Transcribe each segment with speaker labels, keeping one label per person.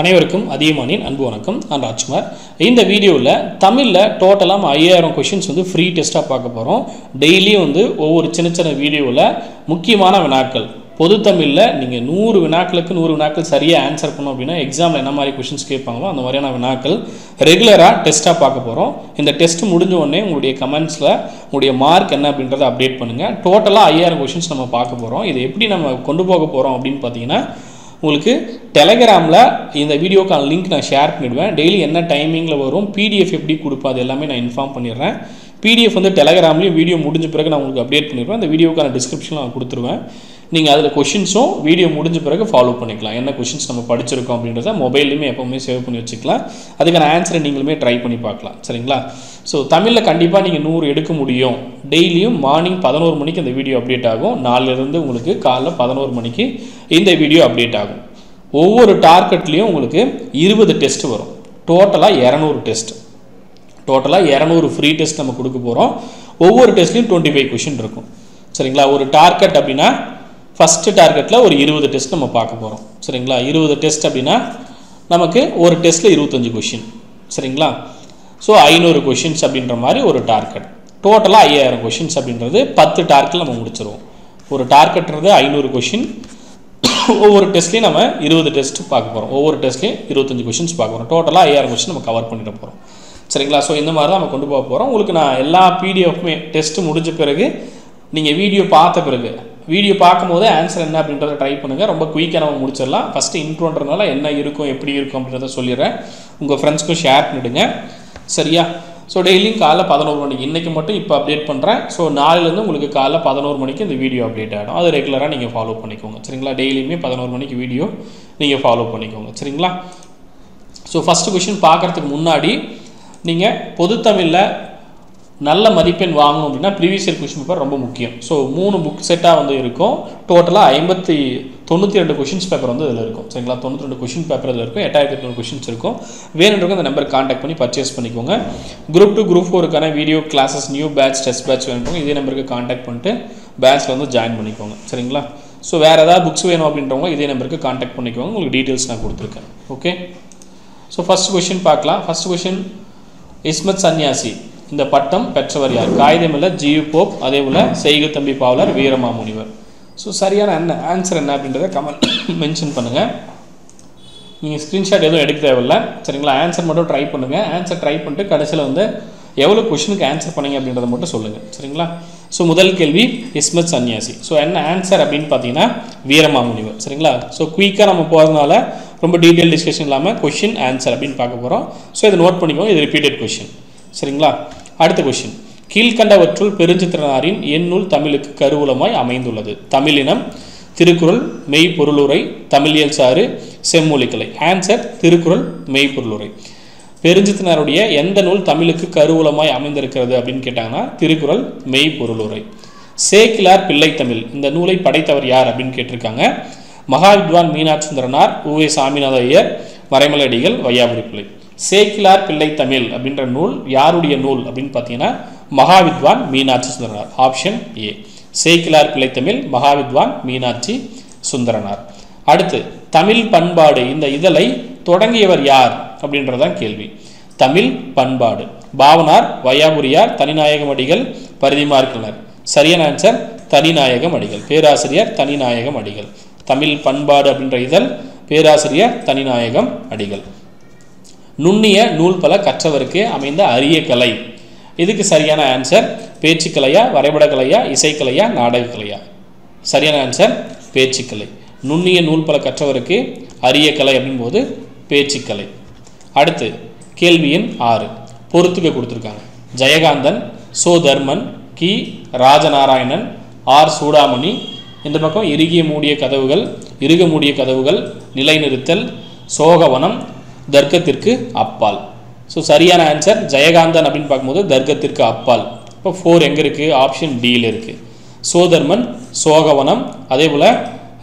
Speaker 1: அனைவருக்கும் அதிகமானின் அன்பு வணக்கம். நான் ராஜ்குமார். இந்த வீடியோவில் தமிழில் டோட்டலாக 5000 கொஷின்ஸ் வந்து ஃப்ரீ டெஸ்ட்டாக பார்க்க போகிறோம். டெய்லியும் வந்து ஒவ்வொரு சின்ன சின்ன வீடியோவில் முக்கியமான வினாக்கள் பொது தமிழில் நீங்கள் 100 வினாக்களுக்கு 100 வினாக்கள் சரியாக ஆன்சர் பண்ணோம் அப்படின்னா எக்ஸாமில் என்ன மாதிரி கொஷின்ஸ் கேட்பாங்களோ அந்த மாதிரியான வினாக்கள் ரெகுலராக டெஸ்ட்டாக பார்க்க போகிறோம். இந்த டெஸ்ட் முடிஞ்ச உடனே உங்களுடைய கமெண்ட்ஸில் உங்களுடைய மார்க் என்ன அப்படின்றத அப்டேட் பண்ணுங்கள். டோட்டலாக 5000 கொஷின்ஸ் நம்ம பார்க்க போகிறோம். இது எப்படி நம்ம கொண்டு போக போகிறோம் அப்படின்னு பார்த்தீங்கன்னா, உங்களுக்கு டெலகிராமில் இந்த வீடியோக்கான லிங்க் நான் ஷேர் பண்ணிவிடுவேன். டெய்லி என்ன டைமிங்கில் வரும், பிடிஎஃப் எப்படி கொடுப்போம், அது எல்லாமே நான் இன்ஃபார்ம் பண்ணிடுறேன். பிடிஎஃப் வந்து டெலகிராம்லேயும் வீடியோ முடிஞ்ச பிறகு நான் உங்களுக்கு அப்டேட் பண்ணிடுவேன். அந்த வீடியோக்கான டிஸ்கிரிப்ஷனில் நான் கொடுத்துருவேன். நீங்கள் அதில் கொஷின்ஸும் வீடியோ முடிஞ்ச பிறகு ஃபாலோ பண்ணிக்கலாம். என்ன கொஷின்ஸ் நம்ம படிச்சிருக்கோம் அப்படின்றத மொபைல்லையுமே எப்போவுமே சேவ் பண்ணி வச்சுக்கலாம். அதுக்கான ஆன்சரை நீங்களுமே ட்ரை பண்ணி பார்க்கலாம். சரிங்களா? ஸோ தமிழில் கண்டிப்பாக நீங்கள் 100 எடுக்க முடியும். டெய்லியும் மார்னிங் 11 மணிக்கு இந்த வீடியோ அப்டேட் ஆகும். நாளிலிருந்து உங்களுக்கு காலைல 11 மணிக்கு இந்த வீடியோ அப்டேட் ஆகும். ஒவ்வொரு டார்கெட்லேயும் உங்களுக்கு 20 டெஸ்ட் வரும். டோட்டலாக 200 டெஸ்ட். டோட்டலாக 200 ஃப்ரீ டெஸ்ட் நம்ம கொடுக்க போகிறோம். ஒவ்வொரு டெஸ்ட்லையும் 25 கொஷின் இருக்கும். சரிங்களா? ஒரு டார்கெட் அப்படின்னா ஃபஸ்ட்டு டார்கெட்டில் ஒரு 20 டெஸ்ட் நம்ம பார்க்க போகிறோம். சரிங்களா? 20 டெஸ்ட் அப்படின்னா நமக்கு ஒரு டெஸ்ட்டில் 25 கொஷின். சரிங்களா? ஸோ 500 கொஷின்ஸ் அப்படின்ற மாதிரி ஒரு டார்கெட். டோட்டலாக 5000 கொஷின்ஸ் அப்படின்றது 10 டார்கெட்டில் நம்ம முடிச்சிருவோம். ஒரு டார்கெட்ன்றது 500 கொஷின். ஒவ்வொரு டெஸ்ட்லையும் நம்ம 20 டெஸ்ட் பார்க்க போகிறோம். ஒவ்வொரு டெஸ்ட்லையும் 25 கொஷின்ஸ் பார்க்க போகிறோம். டோட்டலாக 5000 கொஷின் நம்ம கவர் பண்ணிட போகிறோம். சரிங்களா? ஸோ இந்த மாதிரி தான் நம்ம கொண்டு போக போகிறோம். உங்களுக்கு நான் எல்லா பிடிஎஃப்மே டெஸ்ட் முடிஞ்ச பிறகு நீங்கள் வீடியோ பார்த்த பிறகு வீடியோ பார்க்கும்போது ஆன்சர் என்ன அப்படின்றத ட்ரை பண்ணுங்கள். ரொம்ப குயிக்காக நம்ம முடிச்சிடலாம். ஃபஸ்ட்டு இன்ட்ரோன்றதுனால என்ன இருக்கும் எப்படி இருக்கும் அப்படின்றத சொல்லிடுறேன். உங்கள் ஃப்ரெண்ட்ஸ்க்கும் ஷேர் பண்ணிவிடுங்க. சரியா? ஸோ டெய்லியும் காலைல 11 மணிக்கு, இன்றைக்கி மட்டும் இப்போ அப்டேட் பண்ணுறேன். ஸோ நாளிலேருந்து உங்களுக்கு காலைல 11 மணிக்கு இந்த வீடியோ அப்டேட் ஆகிடும். அது ரெகுலராக நீங்கள் ஃபாலோ பண்ணிக்கோங்க. சரிங்களா? டெய்லியுமே 11 மணிக்கு வீடியோ நீங்கள் ஃபாலோ பண்ணிக்கோங்க. சரிங்களா? ஸோ ஃபஸ்ட்டு கொஷின் பார்க்குறதுக்கு முன்னாடி நீங்கள் பொதுத்தமிழில் நல்ல மதிப்பெண் வாங்கணும் அப்படின்னா ப்ரீவியஸ் இயர் கொஷின் பேப்பர் ரொம்ப முக்கியம். ஸோ 3 புக் செட்டாக வந்து இருக்கும். டோட்டலாக 92 கொஷின்ஸ் பேப்பர் வந்து இதில் இருக்கும். சரிங்களா? 92 கொஷின் பேப்பர் இதில் இருக்கும். 8800 கொஷின்ஸ் இருக்கும். வேணுன்றவங்க அந்த நம்பர் கான்டாக்ட் பண்ணி பர்ச்சேஸ் பண்ணிக்கோங்க. குரூப் 2 குரூப் 4க்கான video classes new batch test batch வேணுன்றவங்க இதே நம்பருக்கு கான்டாக்ட் பண்ணிட்டு பேட்ச்சில் வந்து ஜாயின் பண்ணிக்கோங்க. சரிங்களா? ஸோ வேறு ஏதாவது புக்ஸ் வேணும் அப்படின்றவங்க இதே நம்பருக்கு கான்டாக்ட் பண்ணிக்கோங்க. உங்களுக்கு டீட்டெயில்ஸ் நான் கொடுத்துருக்கேன். ஓகே? ஸோ ஃபஸ்ட் கொஷின் பார்க்கலாம். ஃபஸ்ட் கொஷின், இஸ்மத் சன்னியாசி இந்த பட்டம் பெற்றவர் யார்? காகிதமில்ல ஜியு போப், அதே போல் செய்குத்தம்பி பாவலர், வீரமாமுனிவர். ஸோ சரியான ஆன்சர் என்ன அப்படின்றத கமெண்ட் மென்ஷன் பண்ணுங்கள். நீங்கள் ஸ்க்ரீன்ஷாட் எதுவும் எடுக்க தேவையில்லை. சரிங்களா? ஆன்சர் மட்டும் ட்ரை பண்ணுங்கள். ஆன்சர் ட்ரை பண்ணிட்டு கடைசியில் வந்து எவ்வளோ கொஷினுக்கு ஆன்சர் பண்ணீங்க அப்படின்றத மட்டும் சொல்லுங்கள். சரிங்களா? ஸோ முதல் கேள்வி இஸ்மத் சன்னியாசி. ஸோ என்ன ஆன்சர் அப்படின்னு பார்த்தீங்கன்னா வீரமாமுனிவர். சரிங்களா? ஸோ குயிக்காக நம்ம போகிறதுனால ரொம்ப டீட்டெயில் டிஸ்கஷன் இல்லாமல் கொஷின் ஆன்சர் அப்படின்னு பார்க்க போகிறோம். ஸோ இதை நோட் பண்ணிக்கோங்க. இது ரிப்பீட்டட் கொஷின். சரிங்களா? அடுத்த கொஷின், கீழ்கண்டவற்றுள் பெருஞ்சித்திரனாரின் எந்நூல் தமிழுக்கு கருவூலமாய் அமைந்துள்ளது? தமிழினம், திருக்குறள், மெய்ப்பொருளுரை, தமிழியல் சாறு, செம்மொழிக்கலை. ஆன்சர் திருக்குறள், மெய்ப்பொருளுரை. பெருஞ்சித்திரனாருடைய எந்த நூல் தமிழுக்கு கருவூலமாய் அமைந்திருக்கிறது அப்படின்னு கேட்டாங்கன்னா திருக்குறள், மெய்ப்பொருளுரை. சேக்கிலார் பிள்ளைத்தமிழ் இந்த நூலை படைத்தவர் யார் அப்படின்னு கேட்டிருக்காங்க. மகாவித்வான் மீனாட்சி சுந்தரனார், உவே சாமிநாத ஐயர், மறைமலையடிகள், வையாபுரி பிள்ளை. சேக்கிலார் பிள்ளைத்தமிழ் அப்படின்ற நூல் யாருடைய நூல் அப்படின்னு பார்த்தீங்கன்னா மகாவித்வான் மீனாட்சி சுந்தரனார். Option A. சேக்கிலார் பிள்ளைத்தமிழ், மகாவித்வான் மீனாட்சி சுந்தரனார். அடுத்து, தமிழ் பண்பாடு இந்த இதழை தொடங்கியவர் யார் அப்படின்றதான் கேள்வி. தமிழ் பண்பாடு, பாவனார், வையாபுரியார், தனிநாயகம் அடிகள், பரிதிமாற்கனர். சரியான ஆன்சர் தனிநாயகம் அடிகள். பேராசிரியர் தனிநாயகம் அடிகள். தமிழ் பண்பாடு அப்படின்ற இதழ் பேராசிரியர் தனிநாயகம் அடிகள். நுண்ணிய நூல் பல கற்றவருக்கு அமைந்த அரிய கலை. இதுக்கு சரியான ஆன்சர் பேச்சுக்கலையா, வரைபடக்கலையா, இசைக்கலையா, நாடகக்கலையா? சரியான ஆன்சர் பேச்சுக்கலை. நுண்ணிய நூல் பல கற்றவருக்கு அரிய கலை அப்படின்போது பேச்சுக்கலை. அடுத்து கேள்வி எண் 6 பொறுத்துக்க கொடுத்துருக்காங்க. ஜெயகாந்தன், சோ தர்மன், கி ராஜநாராயணன், ஆர் சூடாமணி. இந்த பக்கம் இறுக மூடிய கதவுகள், நிலைநிறுத்தல், சோகவனம், தர்க்கத்திற்கு அப்பால். ஸோ சரியான ஆன்சர் ஜெயகாந்தன் அப்படின்னு பார்க்கும்போது தர்க்கத்திற்கு அப்பால். இப்போ 4 எங்கே இருக்குது? ஆப்ஷன் டியில் இருக்குது. சோதர்மன் சோகவனம், அதே போல்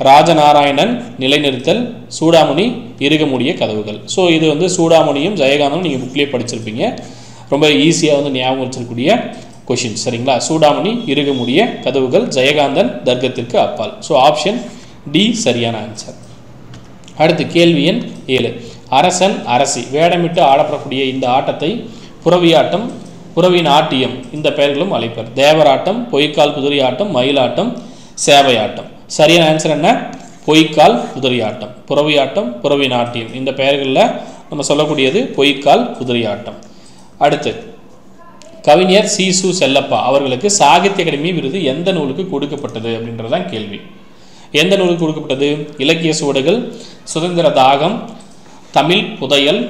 Speaker 1: ராஜநாராயணன் நிலைநிறுத்தல், சூடாமணி இறுக மூடிய கதவுகள். ஸோ இது வந்து சூடாமணியும் ஜெயகாந்தனும் நீங்கள் புக்லேயே படிச்சிருப்பீங்க. ரொம்ப ஈஸியாக வந்து ஞாபகம் வச்சிருக்கக்கூடிய கொஷின். சரிங்களா? சூடாமணி இறுக மூடிய கதவுகள், ஜெயகாந்தன் தர்க்கத்திற்கு அப்பால். ஸோ ஆப்ஷன் டி சரியான ஆன்சர். அடுத்து கேள்வி எண் 7 அரசன் அரசி வேடமிட்டு ஆடப்படக்கூடிய இந்த ஆட்டத்தை புறவியாட்டம், புறவி நாட்டியம் இந்த பெயர்களும் அழைப்பர். தேவராட்டம், பொய்க்கால் குதிரை ஆட்டம், மயிலாட்டம், சேவையாட்டம். சரியான ஆன்சர் என்ன? பொய்க்கால் குதிரை ஆட்டம். புறவியாட்டம், புறவி நாட்டியம் இந்த பெயர்களில் நம்ம சொல்லக்கூடியது பொய்க்கால் குதிரை ஆட்டம். அடுத்து கவிஞர் சீசு செல்லப்பா அவர்களுக்கு சாகித்ய அகாடமி விருது எந்த நூலுக்கு கொடுக்கப்பட்டது அப்படின்றதான் கேள்வி. எந்த நூலுக்கு கொடுக்கப்பட்டது? இலக்கிய சுவடுகள், சுதந்திர தாகம், தமிழ் புதையல்,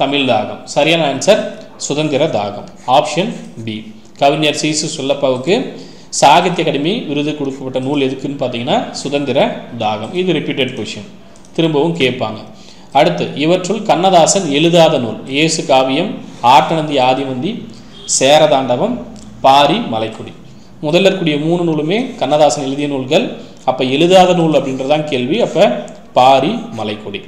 Speaker 1: தமிழ் தாகம். சரியான ஆன்சர் சுதந்திர தாகம். Option B. கவிஞர் சீசு செல்லப்பாவுக்கு சாகித்ய அகாடமி விருது கொடுக்கப்பட்ட நூல் எதுக்குன்னு பார்த்தீங்கன்னா சுதந்திர தாகம். இது ரிப்பீட்டட் கொஷின், திரும்பவும் கேட்பாங்க. அடுத்து இவற்றுள் கண்ணதாசன் எழுதாத நூல் இயேசு காவியம், ஆட்டநந்தி ஆதிமந்தி, சேரதாண்டவம், பாரி மலைக்குடி. முதல்ல இருக்கக்கூடிய 3 நூலுமே கண்ணதாசன் எழுதிய நூல்கள். அப்போ எழுதாத நூல் அப்படின்றதான் கேள்வி. அப்போ பாரி மலைக்குடி.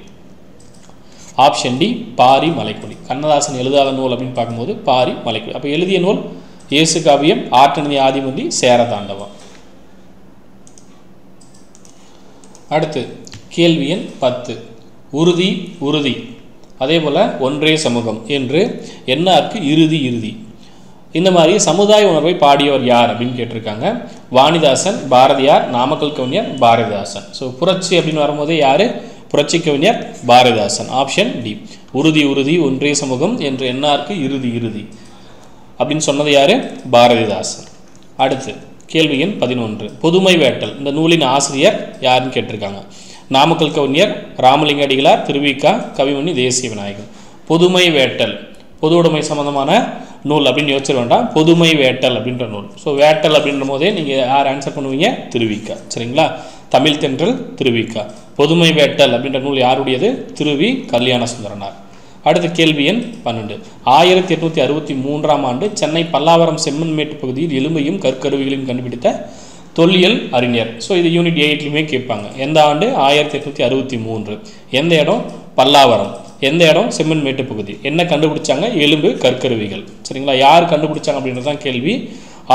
Speaker 1: Option D Pari Malaikudi. கண்ணதாசன் எழுதாத நூல் அப்படின்னு பார்க்கும்போது பாரி மலைக்குடி. அப்போ எழுதிய நூல் இயேசு காவியம், ஆட்டநந்தி ஆதிமந்தி, சேரதாண்டவம். அடுத்து கேள்வி எண் 10. உறுதி உறுதி அதே போல் ஒன்றே சமூகம் என்று என்னாருக்கு இறுதி இறுதி இந்த மாதிரி சமுதாய உணர்வை பாடியவர் யார் அப்படின்னு கேட்டிருக்காங்க. வாணிதாசன், பாரதியார், நாமக்கல் கவிஞர், பாரதிதாசன். ஸோ புரட்சி அப்படின்னு வரும்போது யார்? புரட்சி கவிஞர் பாரதிதாசன். Option D. உறுதி உறுதி ஒன்றே சமூகம் என்று என்னாருக்கு இறுதி இறுதி அப்படின்னு சொன்னது யார்? பாரதிதாசன். அடுத்து கேள்வி எண் 11. பொதுமை வேட்டல் இந்த நூலின் ஆசிரியர் யாருன்னு கேட்டிருக்காங்க. நாமக்கல் கவிஞர் ராமலிங்க அடிகளார், திருவிக்கா, கவிமணி தேசிய விநாயகம். பொதுமை வேட்டல் பொது உடைமை சம்பந்தமான நூல் அப்படின்னு யோசிச்சிட வேண்டாம். பொதுமை வேட்டல் அப்படின்ற நூல். ஸோ வேட்டல் அப்படின்ற போதே நீங்கள் யார் ஆன்சர் பண்ணுவீங்க? திருவிக்கா. சரிங்களா? தமிழ் தென்றல் திருவிக்கா. பொதுமை வேட்டல் அப்படின்ற நூல் யாருடையது? திருவி கல்யாண சுந்தரனார். அடுத்த கேள்வி எண் 12. 1863ஆம் ஆண்டு சென்னை பல்லாவரம் செம்மன்மேட்டு பகுதியில் எலும்பையும் கற்கருவிகளையும் கண்டுபிடித்த தொல்லியல் அறிஞர். ஸோ இது யூனிட் 8லையுமே கேட்பாங்க. எந்த ஆண்டு? 1863. எந்த இடம்? பல்லாவரம். எந்த இடம்? செம்மன்மேட்டு பகுதி. என்ன கண்டுபிடிச்சாங்க? எலும்பு கற்கருவிகள். சரிங்களா? யார் கண்டுபிடிச்சாங்க அப்படின்றதான் கேள்வி.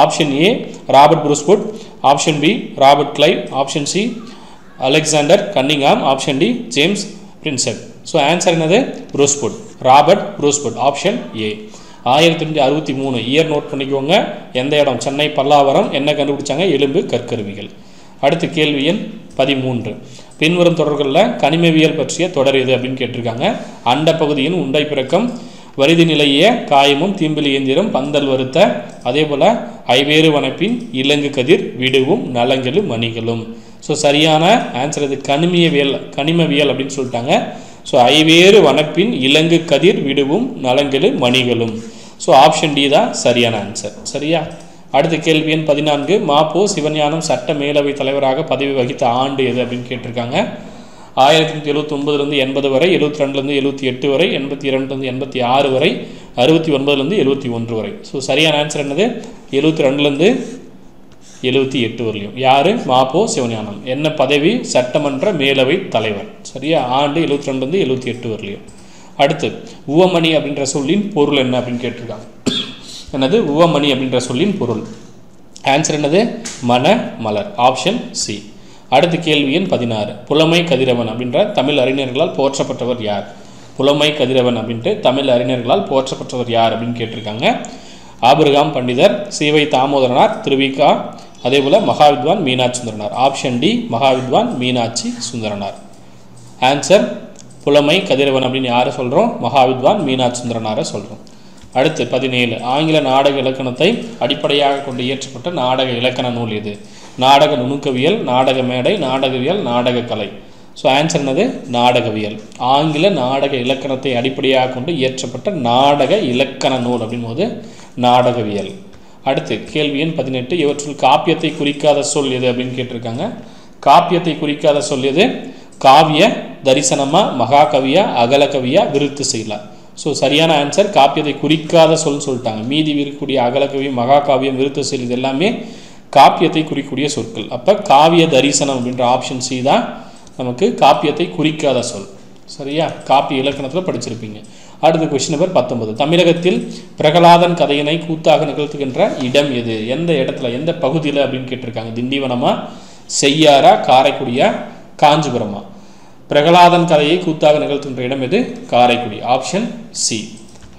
Speaker 1: Option A Robert Bruce Foote, option B Robert Clive, option C Alexander Cunningham, option D James Prinsep. So answer என்னது? Bruce Foote, Robert Bruce Foote. Option A. 1863 year note பண்ணிக்கோங்க. எந்த இடம்? சென்னை பல்லாவரம். என்ன கண்டுபிடிச்சாங்க? எலும்பு கற்கருவிகள். அடுத்து கேள்வி எண் 13. பின்வரும் தொடர்களில் கனிமவியல் பற்றிய தொடர் எது அப்படின்னு கேட்டிருக்காங்க. அண்ட பகுதியின் உண்டை பிறக்கம், வரிதி நிலைய காயமும், தீம்பிலி இயந்திரம், பந்தல் வருத்த, அதே போல் ஐவேறு வனப்பின் இலங்கு கதிர் விடுவும் நலங்கெழு மணிகளும். ஸோ சரியான ஆன்சர் இது கனிமவியல் அப்படின்னு சொல்லிட்டாங்க. ஸோ ஐவேறு வனப்பின் இலங்கு கதிர் விடுவும் நலங்கெழு மணிகளும். ஸோ ஆப்ஷன் டி தான் சரியான ஆன்சர். சரியா? அடுத்த கேள்வி எண் 14. மாப்போ சிவஞானம் சட்ட மேலவை தலைவராக பதவி வகித்த ஆண்டு எது அப்படின்னு கேட்டிருக்காங்க. 1979 80 வரை, 72 78 வரை, 82 86 வரை, 69 71 வரை. ஸோ சரியான ஆன்சர் என்னது? 72 78 வரலையும். யார்? மாப்போ சிவஞானம். என்ன பதவி? சட்டமன்ற மேலவை தலைவர். சரியா? ஆண்டு 72 78 வரலையும். அடுத்து உவமணி அப்படின்ற சொல்லின் பொருள் என்ன அப்படின்னு கேட்டிருக்காங்க. என்னது உவமணி அப்படின்ற சொல்லின் பொருள்? ஆன்சர் என்னது? மன மலர். Option C. அடுத்த கேள்வி எண் 16. புலமை கதிரவன் அப்படின்ற தமிழ் அறிஞர்களால் போற்றப்பட்டவர் யார்? புலமை கதிரவன் அப்படின்ட்டு தமிழ் அறிஞர்களால் போற்றப்பட்டவர் யார் அப்படின்னு கேட்டிருக்காங்க. ஆபிரகாம் பண்டிதர், சிவை தாமோதரனார், திருவிக்கா, அதே போல் Mahavidwan Meenakshi Sundaranar. Option D Mahavidwan Meenakshi Sundaranar. Answer புலமை கதிரவன் அப்படின்னு யாரை சொல்கிறோம்? மகாவித்வான் மீனாட்சி சுந்தரனாரை சொல்கிறோம். அடுத்து 17. ஆங்கில நாடக இலக்கணத்தை அடிப்படையாக கொண்டு இயற்றப்பட்ட நாடக இலக்கண நூல் எது? நாடக நுணுக்கவியல், நாடக மேடை, நாடகவியல், நாடக கலை. ஸோ ஆன்சர் என்னது? நாடகவியல். ஆங்கில நாடக இலக்கணத்தை அடிப்படையாக கொண்டு இயற்றப்பட்ட நாடக இலக்கண நூல் அப்படின் போது நாடகவியல். அடுத்து கேள்வி எண் 18. இவற்றுள் காப்பியத்தை குறிக்காத சொல் எது அப்படின்னு கேட்டிருக்காங்க. காப்பியத்தை குறிக்காத சொல் எது? காவிய தரிசனமா, மகாகவியா, அகலகவியா, விருத்து செய்யலா. ஸோ சரியான ஆன்சர் காப்பியத்தை குறிக்காத சொல்னு சொல்லிட்டாங்க. மீதி இருக்கக்கூடிய அகலகவியம், மகாகாவியம், விருத்து செயல் இது எல்லாமே காப்பியத்தை குறிக்கக்கூடிய சொற்கள். அப்போ காவிய தரிசனம் அப்படின்ற ஆப்ஷன் சி தான் நமக்கு காப்பியத்தை குறிக்காத சொல். சரியா? காப்பிய இலக்கணத்தில் படிச்சிருப்பீங்க. அடுத்த கொஸ்டின் நம்பர் 19. தமிழகத்தில் பிரகலாதன் கதையினை கூத்தாக நிகழ்த்துகின்ற இடம் எது? எந்த இடத்துல, எந்த பகுதியில் அப்படின்னு கேட்டிருக்காங்க. திண்டிவனமா, செய்யாரா, காரைக்குடியா, காஞ்சிபுரமா? பிரகலாதன் கதையை கூத்தாக நிகழ்த்துகின்ற இடம் எது? காரைக்குடி. Option C.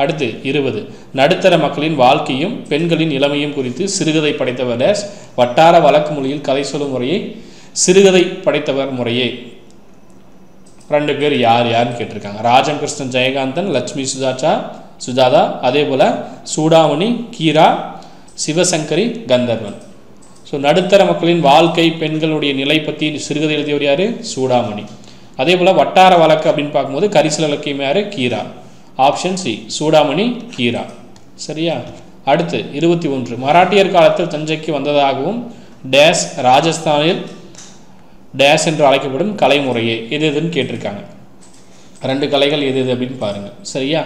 Speaker 1: அடுத்து 20. நடுத்தர மக்களின் வாழ்க்கையும் பெண்களின் இளமையும் குறித்து சிறுகதை படைத்தவர் டேஸ். வட்டார வழக்கு மொழியில் கதை சொல்லும் முறையை சிறுகதை படைத்தவர் முறையே 2 பேர் யாருன்னு கேட்டிருக்காங்க. ராஜம் கிருஷ்ணன் ஜெயகாந்தன், லட்சுமி சுஜாதா, அதே போல் சூடாமணி கீரா, சிவசங்கரி கந்தர்வன். ஸோ நடுத்தர மக்களின் வாழ்க்கை பெண்களுடைய நிலை பற்றி சிறுகதை எழுதியவர் யார்? சூடாமணி. அதே போல் வட்டார வழக்கு அப்படின்னு பார்க்கும்போது கரிசல் இலக்கியம் யார்? கீரா. Option C, Choodamani Kira. சரியா? அடுத்து 21. மராட்டியர் காலத்தில் தஞ்சைக்கு வந்ததாகவும் டேஸ் ராஜஸ்தானில் டேஸ் என்று அழைக்கப்படும் கலைமுறையே எதுன்னு கேட்டிருக்காங்க. 2 கலைகள் எது அப்படின்னு பாருங்க. சரியா?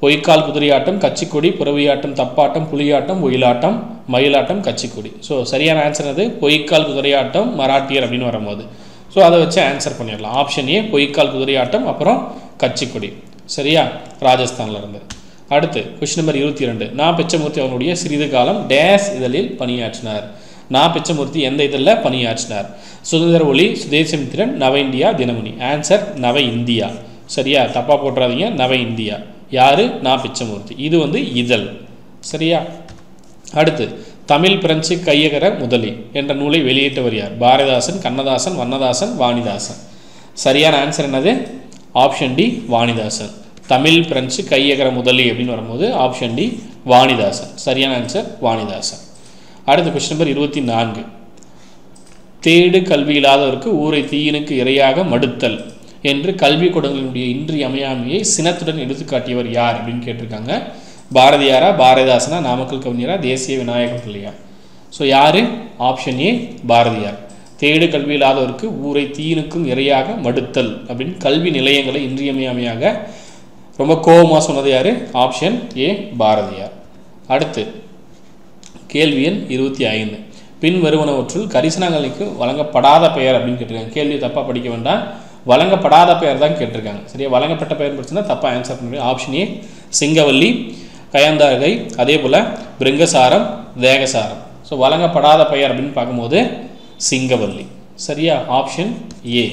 Speaker 1: பொய்க்கால் குதிரையாட்டம், கச்சிக்கொடி, புறவியாட்டம், தப்பாட்டம், புலியாட்டம், ஒயிலாட்டம், மயிலாட்டம், கச்சிக்கொடி. ஸோ சரியான ஆன்சர் அது பொய்க்கால் குதிரையாட்டம் மராட்டியர் அப்படின்னு வரும்போது. ஸோ அதை வச்சு ஆன்சர் பண்ணிடலாம். ஆப்ஷன் ஏ பொய்க்கால் குதிரையாட்டம், அப்புறம் கச்சிக்கொடி. சரியா? ராஜஸ்தானில் இருந்து. அடுத்து கொஸ்டின் நம்பர் 22. நா பிச்சமூர்த்தி அவருடைய சிறிது காலம் டேஸ் இதழில் பணியாற்றினார். நா பிச்சமூர்த்தி எந்த இதழில் பணியாற்றினார்? சுதந்திர ஒளி, சுதேசமித்திரன், நவ இந்தியா, தினமணி. ஆன்சர் நவ இந்தியா. சரியா? தப்பாக போட்டுறாதீங்க. நவ இந்தியா. யாரு? நா பிச்சமூர்த்தி. இது இதழ். சரியா? அடுத்து தமிழ் பிரெஞ்சு கையகர முதலி என்ற நூலை வெளியிட்டவர் யார்? பாரதிதாசன், கண்ணதாசன், வண்ணதாசன், வாணிதாசன். சரியான ஆன்சர் என்னது? Option D, Vanidasan. Tamil French கையகர முதலி அப்படின்னு வரும்போது ஆப்ஷன் டி, வாணிதாசன். சரியான ஆன்சர் வாணிதாசன். அடுத்த கொஸ்டின் நம்பர் 24. தேடு கல்வி இல்லாதவருக்கு ஊரை தீயினுக்கு இரையாக மடுத்தல் என்று கல்வி கூடங்களினுடைய இன்றியமையாமையை சினத்துடன் எடுத்துக்காட்டியவர் யார் அப்படின்னு கேட்டிருக்காங்க. பாரதியாரா, பாரதிதாசனா, நாமக்கல் கவிஞரா, தேசிய விநாயகம் பிள்ளையா? ஸோ யார்? Option A, Bharathiyar. தேடு கல்வி இல்லாதவருக்கு ஊரை தீயினுக்கும் இரையாக மடுத்தல் அப்படின்னு கல்வி நிலையங்களை இன்றியமையாமையாக ரொம்ப கோபமாக சொன்னது யார்? Option A, Bharathiyar. அடுத்து கேள்வி எண் 25. பின் வருவனவற்றுள் கரிசனாங்கல்லிக்கு வழங்கப்படாத பெயர் அப்படின்னு கேட்டிருக்காங்க. கேள்வி தப்பாக படிக்க வேண்டாம். வழங்கப்படாத பெயர் தான் கேட்டிருக்காங்க. சரியா? வழங்கப்பட்ட பெயர் படிச்சுன்னா தப்பாக ஆன்சர் பண்ண முடியும். ஆப்ஷன் ஏ சிங்கவல்லி, கயந்தார்கை, அதே போல் பிருங்கசாரம், தேகசாரம். ஸோ வழங்கப்படாத பெயர் அப்படின்னு பார்க்கும்போது சிங்கவல்லி. சரியா? ஆப்ஷன் ஏ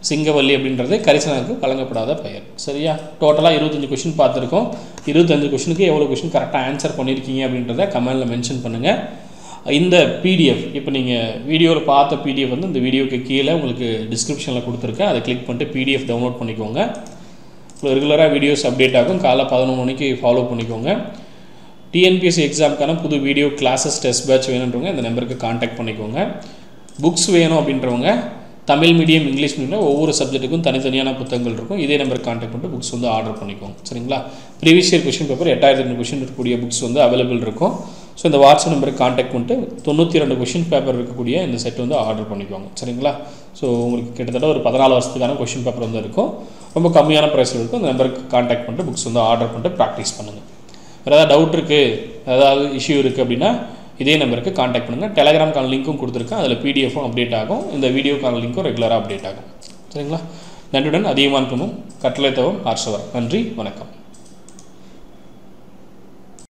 Speaker 1: சிங்கவல்லி அப்படின்றது கரிசனாவுக்கு வழங்கப்படாத பெயர். சரியா? டோட்டலாக 25 கொஸ்டின் பார்த்துருக்கோம். 25 கொஸ்டினுக்கு எவ்வளோ கொஸ்டின் கரெக்டாக ஆன்சர் பண்ணியிருக்கீங்க அப்படின்றத கமெண்டில் மென்ஷன் பண்ணுங்கள். இந்த பிடிஎஃப் இப்போ நீங்கள் வீடியோவில் பார்த்த பிடிஎஃப் இந்த வீடியோக்கு கீழே உங்களுக்கு டிஸ்கிரிப்ஷனில் கொடுத்துருக்கேன். அதை கிளிக் பண்ணிட்டு பிடிஎஃப் டவுன்லோட் பண்ணிக்கோங்க. ரெகுலராக வீடியோஸ் அப்டேட் ஆகும். காலைல 11 மணிக்கு ஃபாலோ பண்ணிக்கோங்க. டிஎன்பிஎஸ்சி எக்ஸாமுக்கான புது வீடியோ கிளாஸஸ் டெஸ்ட் பேட்ச் வேணுன்றவங்க இந்த நம்பருக்கு காண்டாக்ட் பண்ணிக்கோங்க. புக்ஸ் வேணும் அப்படின்றவங்க தமிழ் மீடியம், இங்கிலீஷ் மீடியம் ஒவ்வொரு சப்ஜெக்ட்டுக்கும் தனித்தனியான புத்தகங்கள் இருக்கும். இதே நம்பருக்கு காண்டாக்ட் பண்ணிட்டு புக்ஸ் ஆர்டர் பண்ணிக்கோங்க. சரிங்களா? Previous year question paper 8000 question இருக்கக்கூடிய புக்ஸ் அவைலபிள் இருக்கும். ஸோ இந்த வாட்ஸ்அப் நம்பருக்கு காண்டாக்ட் பண்ணிட்டு 92 கொஸ்டின் பேப்பர் இருக்கக்கூடிய இந்த செட் ஆர்டர் பண்ணிக்கோங்க. சரிங்களா? ஸோ உங்களுக்கு கிட்டத்தட்ட ஒரு 14 வருஷத்துக்கான கொஸ்டின் பேப்பர் இருக்கும். ரொம்ப கம்மியான ப்ரைஸில் இருக்கும். அந்த நம்பருக்கு காண்டாக்ட் பண்ணிட்டு புக்ஸ் ஆர்டர் பண்ணிட்டு ப்ராக்டிஸ் பண்ணுங்கள். வேறு ஏதாவது டவுட் இருக்குது, ஏதாவது இஷ்யூ இருக்குது அப்படின்னா இதே நம்பருக்கு காண்டாக்ட் பண்ணுங்கள். டெலகிராம்கான லிங்க்கும் கொடுத்துருக்கேன். அதில் பிடிஎஃப்பும் அப்டேட் ஆகும். இந்த வீடியோக்கான லிங்க்கும் ரெகுலராக அப்டேட் ஆகும். சரிங்களா? நன்றியுடன் அதிகமான கட்டளை தவம் ஆர்ஷவர். நன்றி, வணக்கம்.